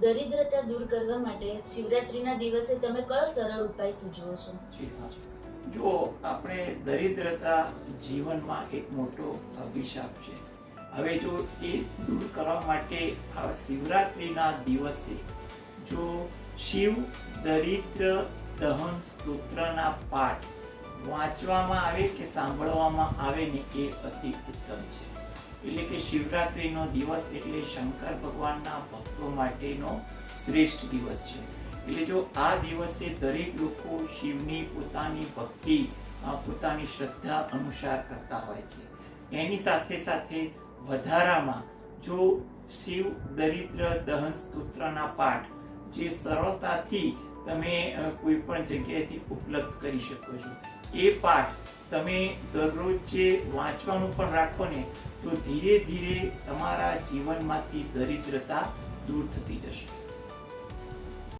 દરિદ્રતા દૂર કરવા માટે શિવરાત્રીના દિવસે તમે કયો સરળ ઉપાય સૂચવો છો? જો આપણે દરિદ્રતા જીવનમાં એક મોટો અભિશાપ છે. હવે જો એ દૂર કરવા માટે આ શિવરાત્રીના દિવસે જો શિવ દરિદ્ર દહન સ્તોત્રના પાઠ વાંચવામાં આવે કે સાંભળવામાં આવે ને એ અતિ ઉત્તમ છે. એટલે કે શિવરાત્રીનો દિવસ એટલે શંકર ભગવાનના ભક્તો માટેનો શ્રેષ્ઠ દિવસ છે. એટલે જો આ દિવસે દરેક લોકો શિવની પોતાની ભક્તિ પોતાની શ્રદ્ધા અનુસાર કરતા હોય છે. એની સાથે સાથે વધારામાં જો શિવ દરિદ્ર દહન સ્તોત્રના પાઠ જે સરળતાથી તમે કોઈ પણ જગ્યાએથી ઉપલબ્ધ કરી શકો છો, એ પાઠ તમે દરરોજ જે વાંચવાનું પણ રાખો ને તો ધીરે ધીરે તમારા જીવનમાંથી દરિદ્રતા દૂર થતી જશે.